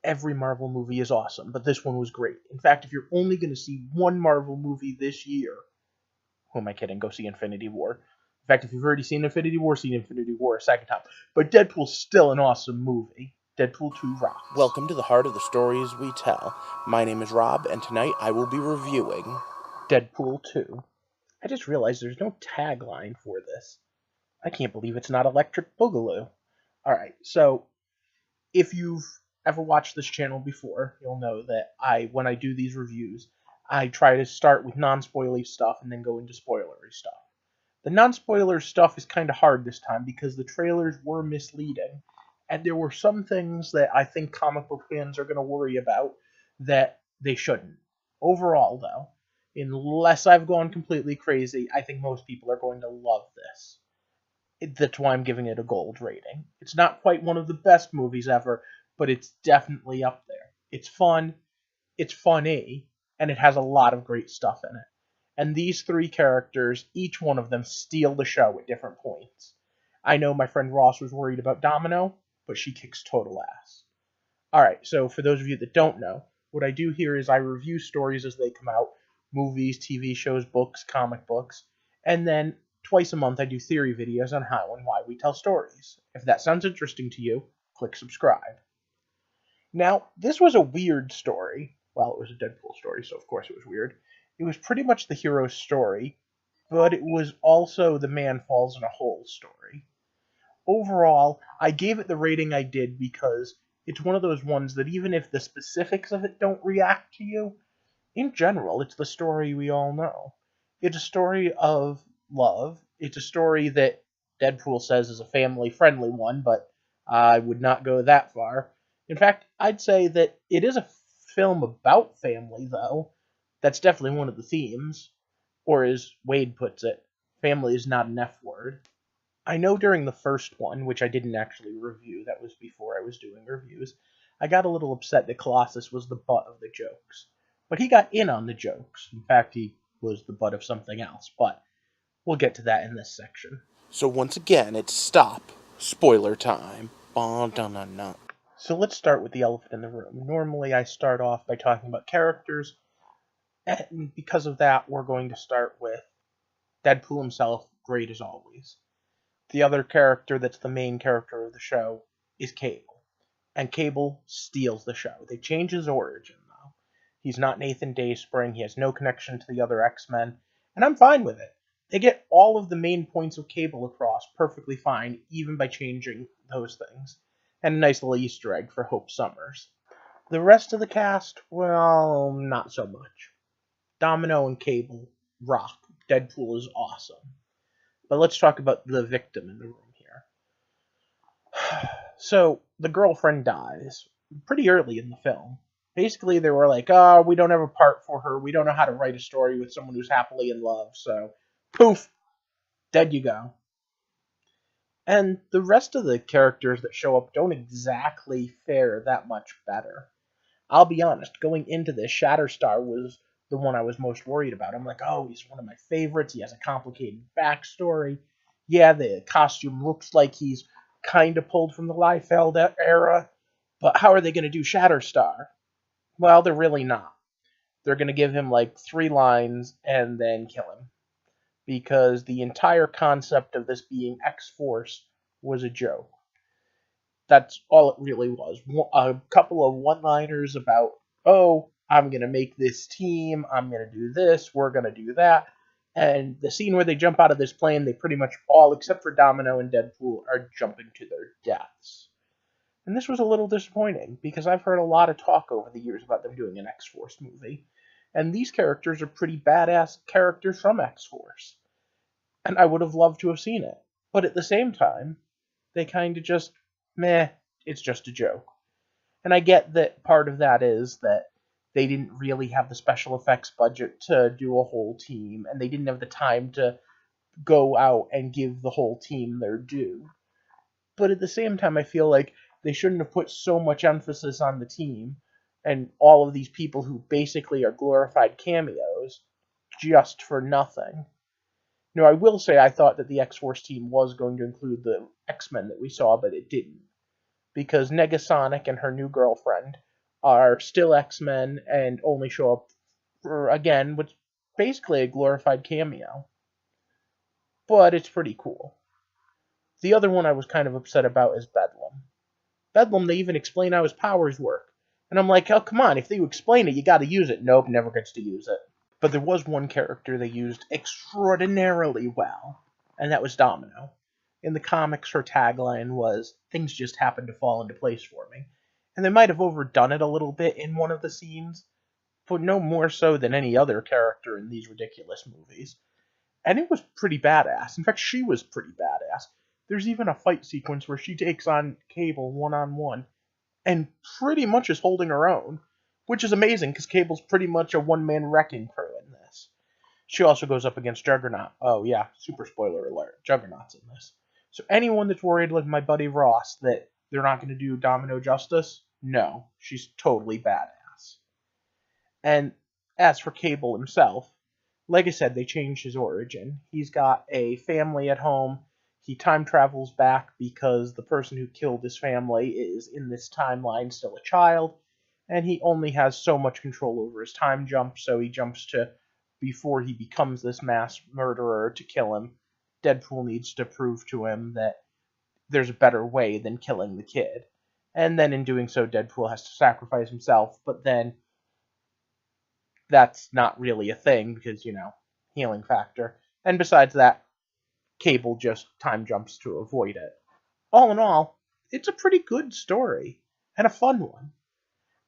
every Marvel movie is awesome, but this one was great. In fact, if you're only going to see one Marvel movie this year, who am I kidding? Go see Infinity War. In fact, if you've already seen Infinity War, see Infinity War a second time. But Deadpool's still an awesome movie. Deadpool 2 rocks. Welcome to the heart of the stories we tell. My name is Rob, and tonight I will be reviewing Deadpool 2. I just realized there's no tagline for this. I can't believe it's not Electric Boogaloo. Alright, so if you've ever watched this channel before, you'll know that when I do these reviews, I try to start with non-spoilery stuff and then go into spoilery stuff. The non-spoiler stuff is kind of hard this time because the trailers were misleading, and there were some things that I think comic book fans are going to worry about that they shouldn't. Overall, though, unless I've gone completely crazy, I think most people are going to love this. That's why I'm giving it a gold rating. It's not quite one of the best movies ever, but it's definitely up there. It's fun, it's funny, and it has a lot of great stuff in it. And these three characters, each one of them, steal the show at different points. I know my friend Ross was worried about Domino, but she kicks total ass. Alright, so for those of you that don't know, what I do here is I review stories as they come out, movies, TV shows, books, comic books, and then twice a month I do theory videos on how and why we tell stories. If that sounds interesting to you, click subscribe. Now, this was a weird story. Well, it was a Deadpool story, so of course it was weird. It was pretty much the hero's story, but it was also the man falls in a hole story. Overall, I gave it the rating I did because it's one of those ones that even if the specifics of it don't react to you, in general, it's the story we all know. It's a story of love. It's a story that Deadpool says is a family-friendly one, but I would not go that far. In fact, I'd say that it is a film about family, though. That's definitely one of the themes. Or as Wade puts it, family is not an F word. I know during the first one, which I didn't actually review, that was before I was doing reviews, I got a little upset that Colossus was the butt of the jokes. But he got in on the jokes. In fact, he was the butt of something else, but we'll get to that in this section. So once again, it's stop. Spoiler time. So let's start with the elephant in the room. Normally I start off by talking about characters, and because of that, we're going to start with Deadpool himself, great as always. The other character that's the main character of the show is Cable. And Cable steals the show. They change his origin, though. He's not Nathan Dayspring, he has no connection to the other X-Men, and I'm fine with it. They get all of the main points of Cable across perfectly fine, even by changing those things. And a nice little Easter egg for Hope Summers. The rest of the cast, well, not so much. Domino and Cable rock. Deadpool is awesome. But let's talk about the victim in the room here. So, the girlfriend dies pretty early in the film. Basically, they were like, oh, we don't have a part for her. We don't know how to write a story with someone who's happily in love. So, poof, dead you go. And the rest of the characters that show up don't exactly fare that much better. I'll be honest, going into this, Shatterstar was the one I was most worried about. I'm like, oh, he's one of my favorites. He has a complicated backstory. Yeah, the costume looks like he's kind of pulled from the Liefeld era, but how are they going to do Shatterstar? Well, they're really not. They're going to give him like 3 lines and then kill him. Because the entire concept of this being X-Force was a joke. That's all it really was. A couple of one-liners about, oh, I'm going to make this team, I'm going to do this, we're going to do that. And the scene where they jump out of this plane, they pretty much all, except for Domino and Deadpool, are jumping to their deaths. And this was a little disappointing, because I've heard a lot of talk over the years about them doing an X-Force movie. And these characters are pretty badass characters from X-Force. And I would have loved to have seen it. But at the same time, they kind of just, meh, it's just a joke. And I get that part of that is that they didn't really have the special effects budget to do a whole team, and they didn't have the time to go out and give the whole team their due. But at the same time, I feel like they shouldn't have put so much emphasis on the team and all of these people who basically are glorified cameos just for nothing. Now, I will say I thought that the X-Force team was going to include the X-Men that we saw, but it didn't. Because Negasonic and her new girlfriend are still X-Men and only show up for, again, what's basically a glorified cameo. But it's pretty cool. The other one I was kind of upset about is Bedlam. Bedlam, they even explain how his powers work. And I'm like, oh, come on, if you explain it, you gotta use it. Nope, never gets to use it. But there was one character they used extraordinarily well, and that was Domino. In the comics, her tagline was, things just happen to fall into place for me. And they might have overdone it a little bit in one of the scenes, but no more so than any other character in these ridiculous movies. And it was pretty badass. In fact, she was pretty badass. There's even a fight sequence where she takes on Cable one-on-one and pretty much is holding her own, which is amazing because Cable's pretty much a one-man wrecking crew in this. She also goes up against Juggernaut. Oh yeah, super spoiler alert, Juggernaut's in this. So anyone that's worried like my buddy Ross that they're not going to do Domino justice, no, she's totally badass. And as for Cable himself, like I said, they changed his origin. He's got a family at home. He time travels back because the person who killed his family is in this timeline still a child, and he only has so much control over his time jump, so he jumps to before he becomes this mass murderer to kill him. Deadpool needs to prove to him that there's a better way than killing the kid. And then in doing so, Deadpool has to sacrifice himself, but then that's not really a thing because, healing factor. And besides that, Cable just time jumps to avoid it. All in all, it's a pretty good story and a fun one.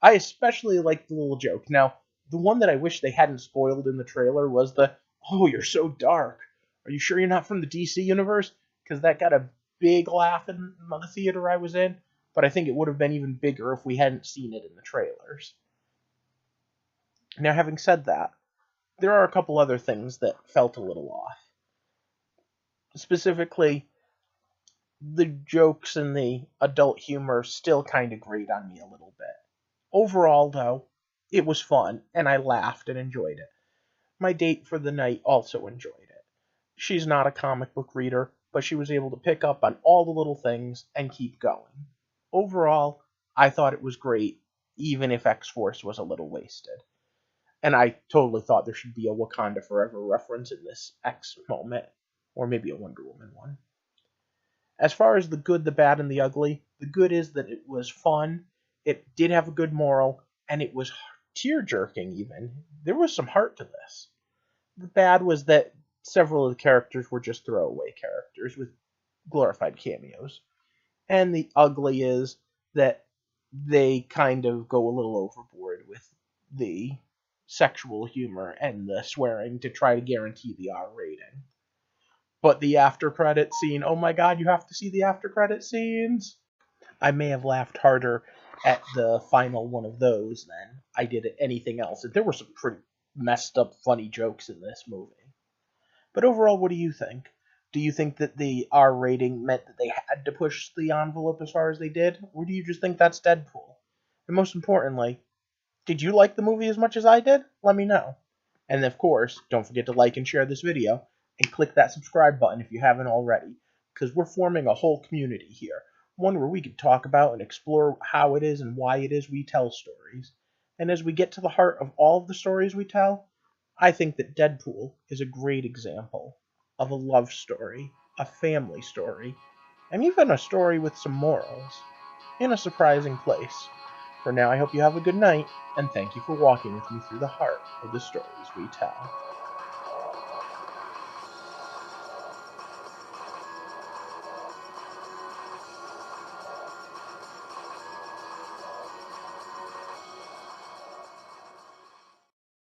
I especially like the little joke. Now, the one that I wish they hadn't spoiled in the trailer was the, oh, you're so dark. Are you sure you're not from the DC universe? Because that got a big laugh in the theater I was in, but I think it would have been even bigger if we hadn't seen it in the trailers. Now, having said that, there are a couple other things that felt a little off. Specifically, the jokes and the adult humor still kind of grate on me a little bit. Overall, though, it was fun, and I laughed and enjoyed it. My date for the night also enjoyed it. She's not a comic book reader, but she was able to pick up on all the little things and keep going. Overall, I thought it was great, even if X-Force was a little wasted. And I totally thought there should be a Wakanda Forever reference in this X moment, or maybe a Wonder Woman one. As far as the good, the bad, and the ugly, the good is that it was fun, it did have a good moral, and it was tear-jerking even. There was some heart to this. The bad was that several of the characters were just throwaway characters with glorified cameos. And the ugly is that they kind of go a little overboard with the sexual humor and the swearing to try to guarantee the R rating. But the after credit scene, oh my god, you have to see the after credit scenes. I may have laughed harder at the final one of those than I did at anything else. There were some pretty messed up funny jokes in this movie. But overall, what do you think? Do you think that the R rating meant that they had to push the envelope as far as they did? Or do you just think that's Deadpool? And most importantly, did you like the movie as much as I did? Let me know. And of course, don't forget to like and share this video, and click that subscribe button if you haven't already, because we're forming a whole community here, one where we can talk about and explore how it is and why it is we tell stories. And as we get to the heart of all of the stories we tell, I think that Deadpool is a great example of a love story, a family story, and even a story with some morals, in a surprising place. For now, I hope you have a good night, and thank you for walking with me through the heart of the stories we tell.